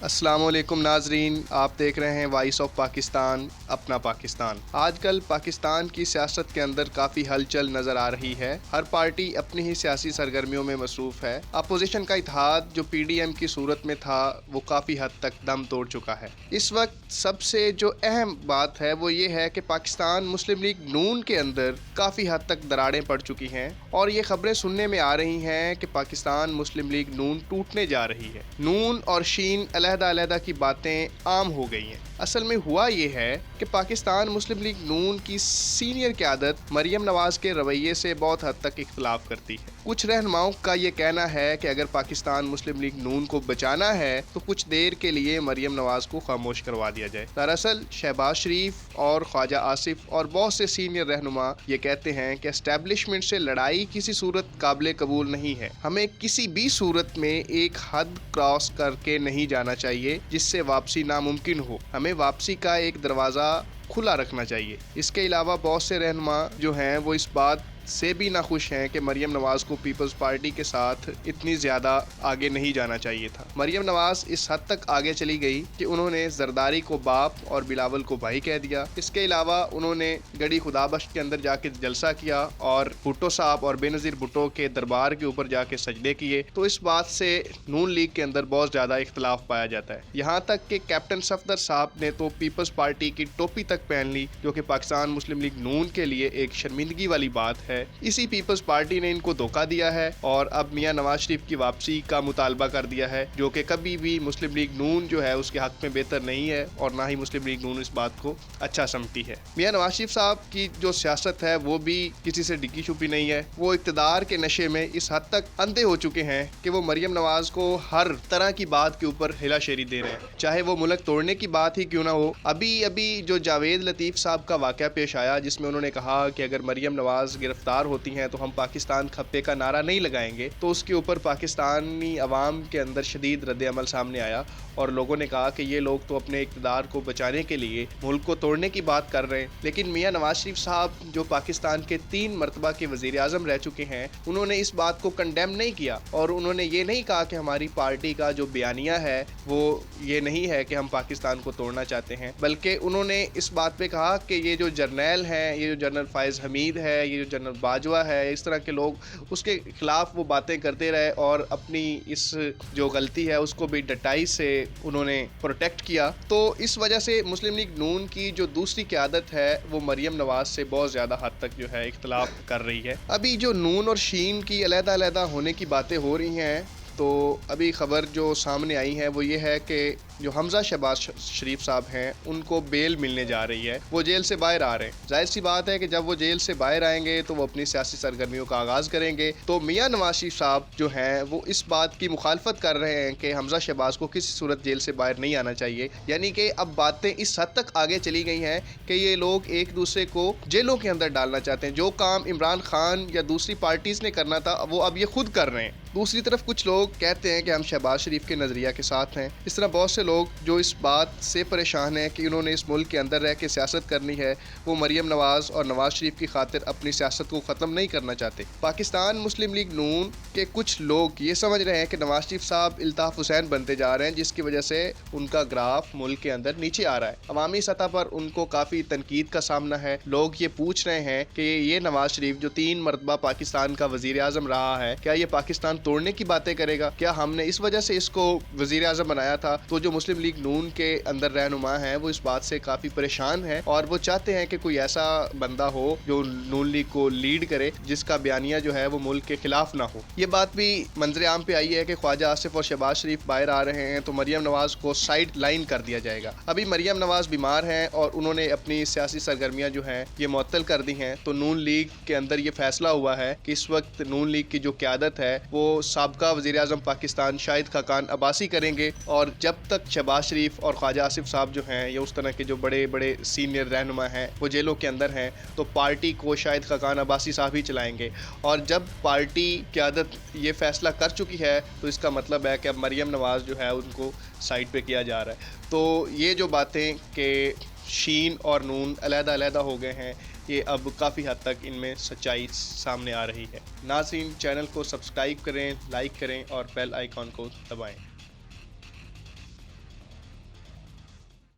السلام علیکم ناظرین، آپ دیکھ رہے ہیں وائس آف پاکستان، اپنا پاکستان۔ آج کل پاکستان کی سیاست کے اندر کافی ہلچل نظر آ رہی ہے۔ ہر پارٹی اپنی ہی سیاسی سرگرمیوں میں مصروف ہے۔ اپوزیشن کا اتحاد جو پی ڈی ایم کی صورت میں تھا وہ کافی حد تک دم توڑ چکا ہے۔ اس وقت سب سے جو اہم بات ہے وہ یہ ہے کہ پاکستان مسلم لیگ نون کے اندر کافی حد تک دراڑیں پڑ چکی ہیں اور یہ خبریں سننے میں آ رہی ہیں کہ پاکستان مسلم لیگ نون ٹوٹنے جا رہی ہے۔ نون اور شین علیحدہ کی باتیں عام ہو گئی ہیں۔ اصل میں ہوا یہ ہے کہ پاکستان مسلم لیگ نون کی سینئر قیادت مریم نواز کے رویے سے بہت حد تک اختلاف کرتی ہے۔ کچھ رہنماؤں کا یہ کہنا ہے کہ اگر پاکستان مسلم لیگ نون کو بچانا ہے تو کچھ دیر کے لیے مریم نواز کو خاموش کروا دیا جائے۔ دراصل شہباز شریف اور خواجہ آصف اور بہت سے سینئر رہنما یہ کہتے ہیں کہ اسٹیبلشمنٹ سے لڑائی کسی صورت قابل قبول نہیں ہے۔ ہمیں کسی بھی صورت میں ایک حد کراس کر کے نہیں جانا چاہیے جس سے واپسی ناممکن ہو۔ ہمیں واپسی کا ایک دروازہ کھلا رکھنا چاہیے۔ اس کے علاوہ بہت سے رہنما جو ہیں وہ اس بات سے بھی ناخوش ہیں کہ مریم نواز کو پیپلز پارٹی کے ساتھ اتنی زیادہ آگے نہیں جانا چاہیے تھا۔ مریم نواز اس حد تک آگے چلی گئی کہ انہوں نے زرداری کو باپ اور بلاول کو بھائی کہہ دیا۔ اس کے علاوہ انہوں نے گڑھی خدا بخش کے اندر جا کے جلسہ کیا اور بھٹو صاحب اور بے نظیر بھٹو کے دربار کے اوپر جا کے سجدے کیے۔ تو اس بات سے نون لیگ کے اندر بہت زیادہ اختلاف پایا جاتا ہے۔ یہاں تک کہ کیپٹن صفدر صاحب نے تو پیپلز پارٹی کی ٹوپی تک پہن لی، جو کہ پاکستان مسلم لیگ نون کے لیے ایک شرمندگی والی بات ہے۔ اسی پیپلز پارٹی نے ان کو دھوکہ دیا ہے اور اب میاں نواز شریف کی واپسی کا مطالبہ کر دیا ہے، جو کہ کبھی بھی مسلم لیگ نون جو ہے اس کے حق میں بہتر نہیں ہے اور نہ ہی مسلم لیگ نون اس بات کو اچھا سمجھتی ہے۔ میاں نواز شریف صاحب کی جو سیاست ہے وہ بھی کسی سے ڈکی چھپی نہیں ہے۔ وہ اقتدار کے نشے میں اس حد تک اندھے ہو چکے ہیں کہ وہ مریم نواز کو ہر طرح کی بات کے اوپر ہلا شیری دے رہے ہیں، چاہے وہ ملک توڑنے کی بات ہی کیوں نہ ہو۔ ابھی جو جاوید لطیف صاحب کا واقعہ پیش آیا جس میں انہوں نے کہا کہ اگر مریم نواز گرفتار ہوتی ہیں تو ہم پاکستان کھپے کا نعرہ نہیں لگائیں گے، تو اس کے اوپر پاکستانی عوام کے اندر شدید رد عمل سامنے آیا اور لوگوں نے کہا کہ یہ لوگ تو اپنے اقتدار کو بچانے کے لیے ملک کو توڑنے کی بات کر رہے ہیں۔ لیکن میاں نواز شریف صاحب جو پاکستان کے 3 مرتبہ کے وزیر اعظم رہ چکے ہیں، انہوں نے اس بات کو کنڈیم نہیں کیا اور انہوں نے یہ نہیں کہا کہ ہماری پارٹی کا جو بیانیہ ہے وہ یہ نہیں ہے کہ ہم پاکستان کو توڑنا چاہتے ہیں، بلکہ انہوں نے اس بات پہ کہا کہ یہ جو جرنیل ہیں، یہ جو جنرل فائز حمید ہے، یہ جو جنرل باجوہ ہے، اس طرح کے لوگ اس کے خلاف وہ باتیں کرتے رہے اور اپنی اس جو غلطی ہے اس کو بھی ڈٹائی سے انہوں نے پروٹیکٹ کیا۔ تو اس وجہ سے مسلم لیگ نون کی جو دوسری قیادت ہے وہ مریم نواز سے بہت زیادہ حد تک جو ہے اختلاف کر رہی ہے۔ ابھی جو نون اور شین کی علیحدہ ہونے کی باتیں ہو رہی ہیں، تو ابھی خبر جو سامنے آئی ہے وہ یہ ہے کہ جو حمزہ شہباز شریف صاحب ہیں ان کو بیل ملنے جا رہی ہے، وہ جیل سے باہر آ رہے ہیں۔ ظاہر سی بات ہے کہ جب وہ جیل سے باہر آئیں گے تو وہ اپنی سیاسی سرگرمیوں کا آغاز کریں گے۔ تو میاں نواز شریف صاحب جو ہیں وہ اس بات کی مخالفت کر رہے ہیں کہ حمزہ شہباز کو کسی صورت جیل سے باہر نہیں آنا چاہیے، یعنی کہ اب باتیں اس حد تک آگے چلی گئی ہیں کہ یہ لوگ ایک دوسرے کو جیلوں کے اندر ڈالنا چاہتے ہیں۔ جو کام عمران خان یا دوسری پارٹیز نے کرنا تھا وہ اب یہ خود کر رہے ہیں۔ دوسری طرف کچھ لوگ کہتے ہیں کہ ہم شہباز شریف کے نظریہ کے ساتھ ہیں۔ اس طرح بہت سے لوگ جو اس بات سے پریشان ہیں کہ انہوں نے اس ملک کے اندر رہ کے سیاست کرنی ہے، وہ مریم نواز اور نواز شریف کی خاطر اپنی سیاست کو ختم نہیں کرنا چاہتے۔ پاکستان مسلم لیگ نون کے کچھ لوگ یہ سمجھ رہے ہیں کہ نواز شریف صاحب الطاف حسین بنتے جا رہے ہیں، جس کی وجہ سے ان کا گراف ملک کے اندر نیچے آ رہا ہے۔ عوامی سطح پر ان کو کافی تنقید کا سامنا ہے۔ لوگ یہ پوچھ رہے ہیں کہ یہ نواز شریف جو 3 مرتبہ پاکستان کا وزیر اعظم رہا ہے، کیا یہ پاکستان توڑنے کی باتیں کرے گا؟ کیا ہم نے اس وجہ سے اس کو وزیر اعظم بنایا تھا؟ تو جو مسلم لیگ نون کے اندر رہنما ہیں وہ اس بات سے کافی پریشان ہیں اور وہ چاہتے ہیں کہ کوئی ایسا بندہ ہو جو نون لیگ کو لیڈ کرے جس کا بیانیہ جو ہے وہ ملک کے خلاف نہ ہو۔ یہ بات بھی منظر عام پہ آئی ہے کہ خواجہ آصف اور شہباز شریف باہر آ رہے ہیں تو مریم نواز کو سائیڈ لائن کر دیا جائے گا۔ ابھی مریم نواز بیمار ہیں اور انہوں نے اپنی سیاسی سرگرمیاں جو ہیں یہ معطل کر دی ہیں، تو نون لیگ کے اندر یہ فیصلہ ہوا ہے کہ اس وقت نون لیگ کی جو قیادت ہے وہ سابقہ وزیر اعظم پاکستان شاہد خاقان عباسی کریں گے، اور جب تک شہباز شریف اور خواجہ آصف صاحب جو ہیں یا اس طرح کے جو بڑے بڑے سینئر رہنما ہیں وہ جیلوں کے اندر ہیں، تو پارٹی کو شاہد خاقان عباسی صاحب ہی چلائیں گے۔ اور جب پارٹی قیادت یہ فیصلہ کر چکی ہے تو اس کا مطلب ہے کہ اب مریم نواز جو ہے ان کو سائڈ پہ کیا جا رہا ہے۔ تو یہ جو باتیں کہ شین اور نون علیحدہ ہو گئے ہیں، یہ اب کافی حد تک ان میں سچائی سامنے آ رہی ہے۔ ناظرین، چینل کو سبسکرائب کریں، لائک کریں اور بیل آئیکن کو دبائیں۔